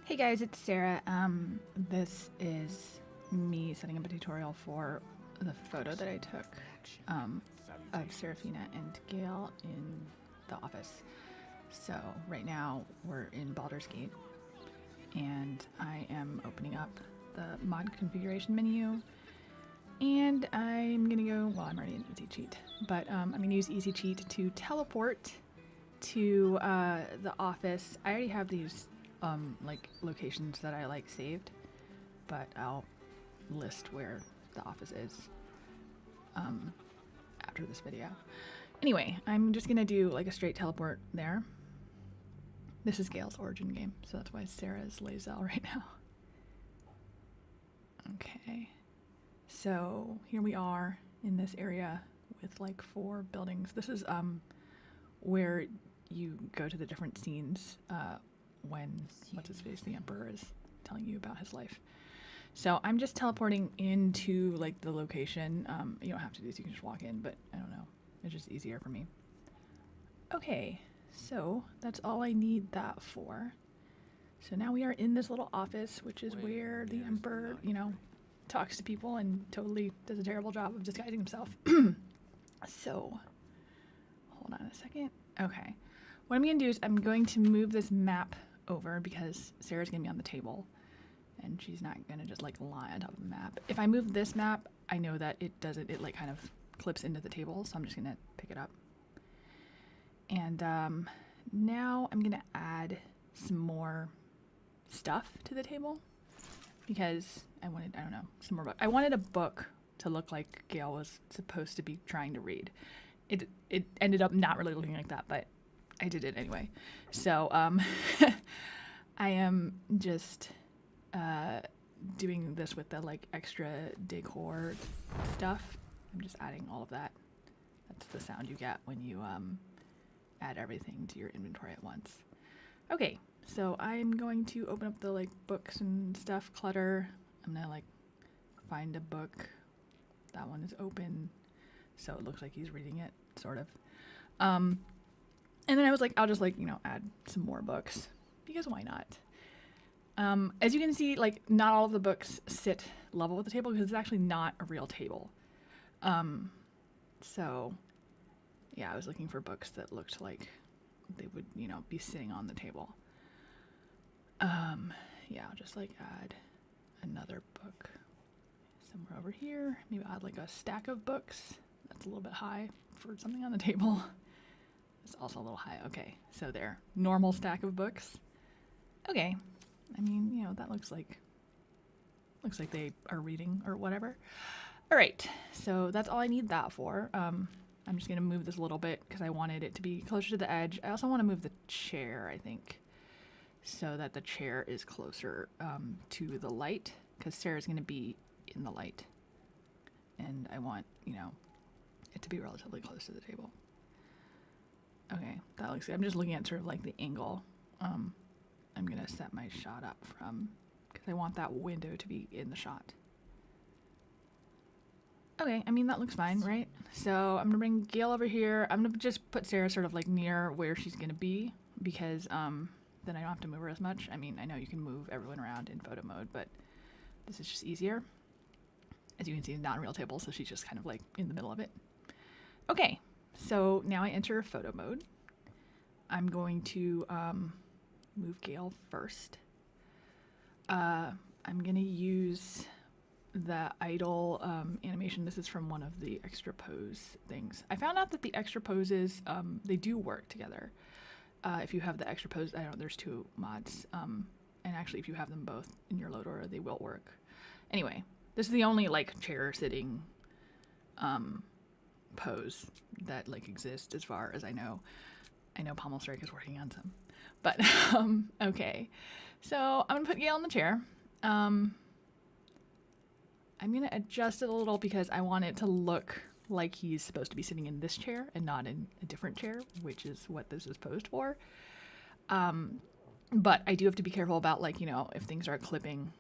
Hey guys, it's Sarah. This is me setting up a tutorial for the photo that I took of Serafina and Gale in the office. So right now we're in Baldur's Gate and I am opening up the mod configuration menu and I'm gonna go, well, I'm already in EasyCheat, but I'm gonna use EasyCheat to teleport to the office. I already have these like locations that I like saved, but I'll list where the office is after this video. Anyway, I'm just gonna do like a straight teleport there. This is Gale's origin game, so that's why Sarah's Lae'zel right now. Okay, so here we are in this area with like 4 buildings. This is where you go to the different scenes when what's-his-face, the Emperor, is telling you about his life. So I'm just teleporting into like the location. You don't have to do this, you can just walk in, but I don't know, it's just easier for me. Okay, so that's all I need that for. So now we are in this little office, which is where the Emperor, you know, talks to people and totally does a terrible job of disguising himself. So, hold on a second. Okay, what I'm gonna do is I'm going to move this map over because Sarah's gonna be on the table and she's not gonna just like lie on top of the map. If I move this map, I know that it doesn't, it like kind of clips into the table, so I'm just gonna pick it up. And now I'm gonna add some more stuff to the table because I wanted, I don't know, some more book. I wanted a book to look like Gale was supposed to be trying to read. It ended up not really looking like that, but I did it anyway. So I am just doing this with the like extra decor stuff. I'm just adding all of that. That's the sound you get when you add everything to your inventory at once. Okay, so I'm going to open up the like books and stuff clutter. I'm gonna like find a book. That one is open, so it looks like he's reading it, sort of. And then I was like, I'll just like, you know, add some more books because why not? As you can see, like not all of the books sit level with the table because it's actually not a real table. So yeah, I was looking for books that looked like they would, you know, be sitting on the table. Yeah, I'll just like add another book somewhere over here. Maybe add like a stack of books. That's a little bit high for something on the table. It's also a little high. Okay, so there, normal stack of books. Okay, I mean, you know, that looks like they are reading or whatever. All right, so that's all I need that for. I'm just gonna move this a little bit because I wanted it to be closer to the edge. I also want to move the chair, I think, so that the chair is closer to the light because Sarah's gonna be in the light, and I want, you know, it to be relatively close to the table. Okay, that looks good. I'm just looking at sort of like the angle. I'm gonna set my shot up from, because I want that window to be in the shot. Okay, I mean, that looks fine, right? So I'm gonna bring Gale over here. I'm gonna just put Sarah sort of like near where she's gonna be because then I don't have to move her as much. I mean, I know you can move everyone around in photo mode, but this is just easier. As you can see, it's not a real table, so she's just kind of like in the middle of it. Okay, so now I enter photo mode. I'm going to move Gale first. I'm gonna use the idle animation. This is from one of the extra pose things. I found out that the extra poses, they do work together. If you have the extra pose, I don't know, there's 2 mods. And actually if you have them both in your load order, they will work. Anyway, this is the only like chair sitting pose that like exists as far as I know. I know Pommel Strike is working on some, but okay. So I'm gonna put Gale in the chair. I'm gonna adjust it a little because I want it to look like he's supposed to be sitting in this chair and not in a different chair, which is what this is posed for. But I do have to be careful about, like, you know, if things are clipping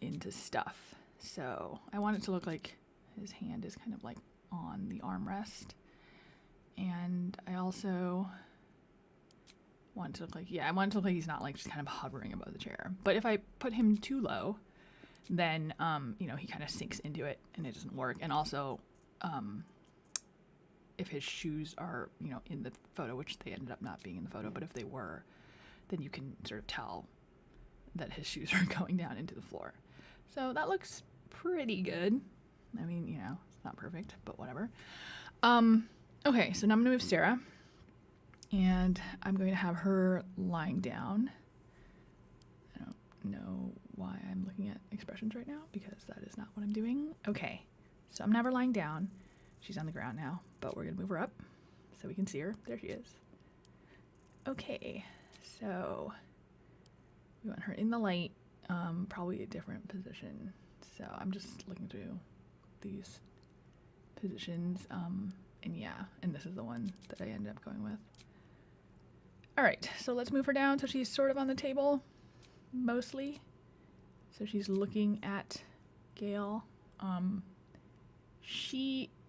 into stuff. So I want it to look like his hand is kind of like on the armrest. And I also want it to look like, yeah, I want it to look like he's not like just kind of hovering above the chair. But if I put him too low, then, you know, he kind of sinks into it and it doesn't work. And also, if his shoes are, you know, in the photo, which they ended up not being in the photo, but if they were, then you can sort of tell that his shoes are going down into the floor. So that looks pretty good. I mean, you know, it's not perfect, but whatever. Okay, so now I'm gonna move Sera, and I'm going to have her lying down. I don't know why I'm looking at expressions right now, because that is not what I'm doing. Okay, so I'm gonna have her lying down. She's on the ground now, but we're gonna move her up so we can see her. There she is. Okay, so we want her in the light, probably a different position. So I'm just looking through these positions, and yeah, and this is the one that I ended up going with. All right, so let's move her down so she's sort of on the table, mostly. So she's looking at Gale.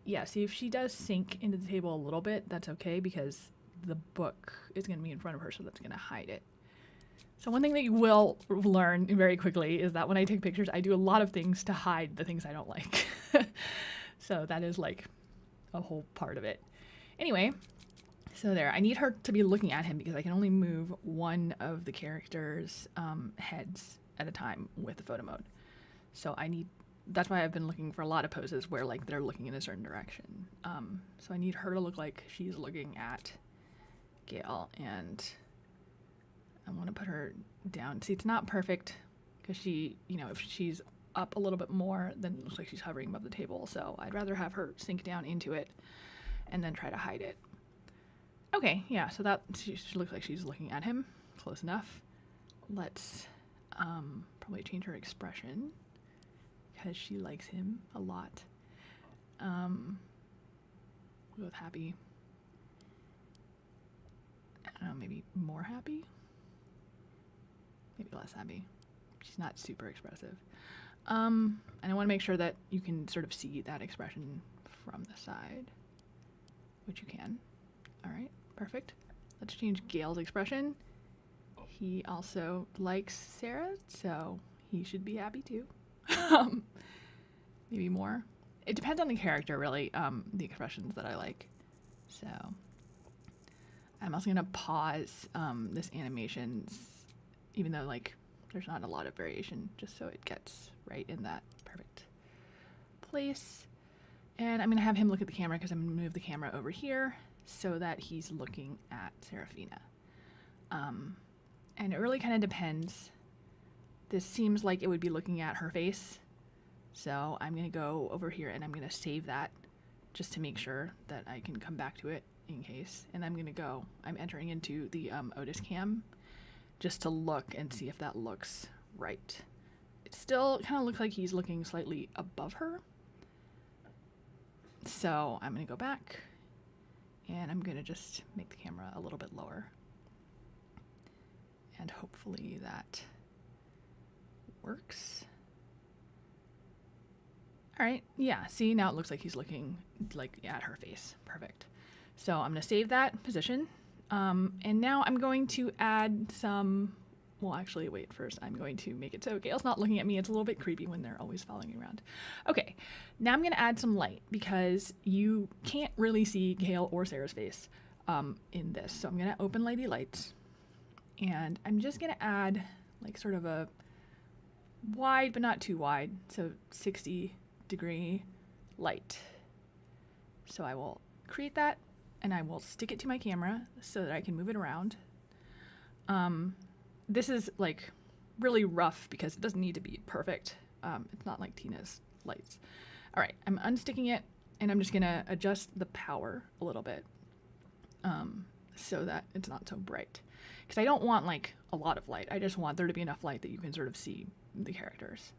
Yeah, see, if she does sink into the table a little bit, that's okay, because the book is going to be in front of her, so that's going to hide it. So one thing that you will learn very quickly is that when I take pictures, I do a lot of things to hide the things I don't like. So that is like a whole part of it. Anyway, so there, I need her to be looking at him because I can only move one of the characters' heads at a time with the photo mode. So that's why I've been looking for a lot of poses where like they're looking in a certain direction. So I need her to look like she's looking at Gale, and I want to put her down. See, it's not perfect because she, you know, if she's up a little bit more, then it looks like she's hovering above the table. So I'd rather have her sink down into it and then try to hide it. Okay, yeah, so that she looks like she's looking at him. Close enough. Let's probably change her expression because she likes him a lot. We'll go with happy. I don't know, maybe more happy? Maybe less happy. She's not super expressive. And I want to make sure that you can sort of see that expression from the side, which you can. All right, perfect. Let's change Gale's expression. He also likes Sera, so he should be happy too. Maybe more. It depends on the character, really, the expressions that I like. So I'm also gonna pause this animation, even though like there's not a lot of variation, just so it gets right in that perfect place. And I'm gonna have him look at the camera because I'm gonna move the camera over here so that he's looking at Serafina. And it really kind of depends. This seems like it would be looking at her face. So I'm gonna go over here and I'm gonna save that just to make sure that I can come back to it in case. And I'm entering into the Otis cam just to look and see if that looks right. It still kind of looks like he's looking slightly above her. So I'm gonna go back and I'm gonna just make the camera a little bit lower. And hopefully that works. All right, yeah, see, now it looks like he's looking like at her face. Perfect. So I'm gonna save that position. And now I'm going to add some, well, actually, wait, first I'm going to make it so Gale's not looking at me. It's a little bit creepy when they're always following me around. Okay, now I'm gonna add some light because you can't really see Gale or Sera's face in this. So I'm gonna open Lady Lights and I'm just gonna add like sort of a wide, but not too wide. So 60-degree light. So I will create that and I will stick it to my camera so that I can move it around. This is like really rough because it doesn't need to be perfect. It's not like Tina's lights. All right, I'm unsticking it and I'm just gonna adjust the power a little bit so that it's not so bright. Because I don't want like a lot of light. I just want there to be enough light that you can sort of see the characters.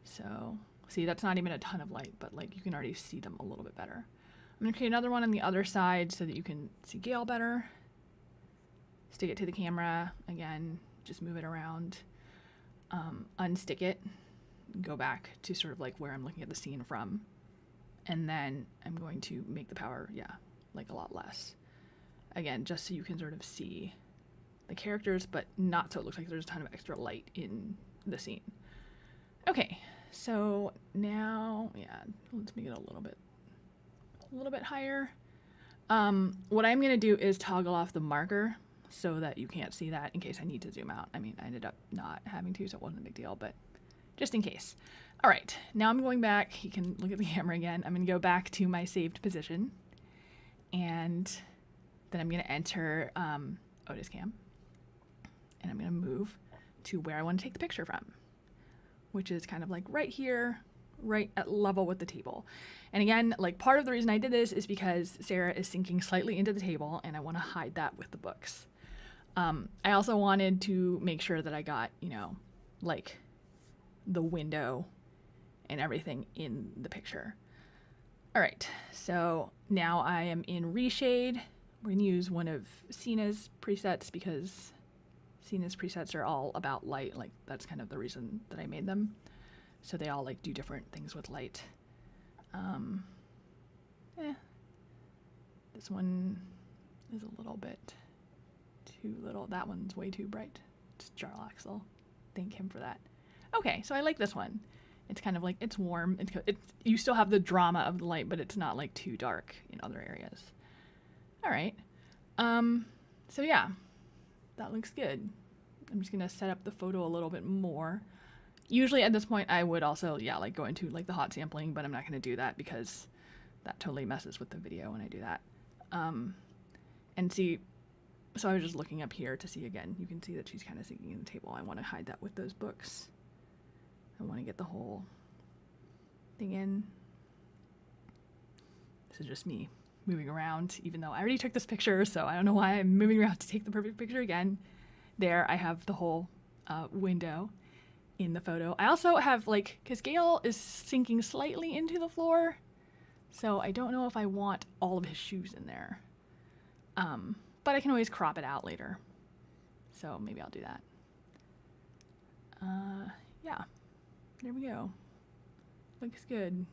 So see, that's not even a ton of light, but like you can already see them a little bit better. I'm gonna create another one on the other side so that you can see Gale better. Stick it to the camera again, just move it around, unstick it, go back to sort of like where I'm looking at the scene from, and then I'm going to make the power, like a lot less. Again, just so you can sort of see the characters, but not so it looks like there's a ton of extra light in the scene. Okay, so now, yeah, let's make it a little bit higher. What I'm gonna do is toggle off the marker so that you can't see that in case I need to zoom out. I mean, I ended up not having to, so it wasn't a big deal, but just in case. All right, now I'm going back. You can look at the camera again. I'm gonna go back to my saved position, and then I'm gonna enter Otis Cam, and I'm gonna move to where I want to take the picture from, which is kind of like right here, right at level with the table. And again, like part of the reason I did this is because Sera is sinking slightly into the table and I want to hide that with the books. I also wanted to make sure that I got, you know, like the window and everything in the picture. All right, so now I am in ReShade. We're gonna use one of Sina's presets because Sina's presets are all about light. Like that's kind of the reason that I made them. So they all like do different things with light. This one is a little bit too little. That one's way too bright. It's Jarlax. I'll thank him for that. Okay, so I like this one. It's kind of like, it's warm. It's you still have the drama of the light, but it's not like too dark in other areas. All right. So yeah, that looks good. I'm just gonna set up the photo a little bit more. Usually at this point I would also, yeah, like go into like the hot sampling, but I'm not gonna do that because that totally messes with the video when I do that. And see, so I was just looking up here to see again, you can see that she's kind of sinking in the table. I want to hide that with those books. I want to get the whole thing in. This is just me moving around, even though I already took this picture, so I don't know why I'm moving around to take the perfect picture again. There, I have the whole window in the photo. I also have, like, because Gale is sinking slightly into the floor, so I don't know if I want all of his shoes in there. But I can always crop it out later. So maybe I'll do that. Yeah, there we go. Looks good.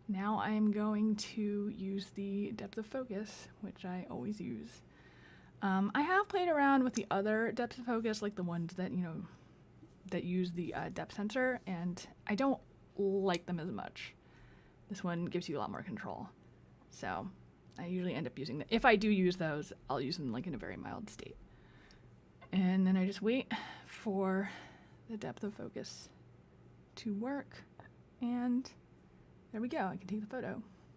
Now I am going to use the depth of focus, which I always use. I have played around with the other depth of focus, like the ones that, you know, that use the depth sensor, and I don't like them as much. This one gives you a lot more control. So I usually end up using them. If I do use those, I'll use them like in a very mild state. And then I just wait for the depth of focus to work, and there we go. I can take the photo.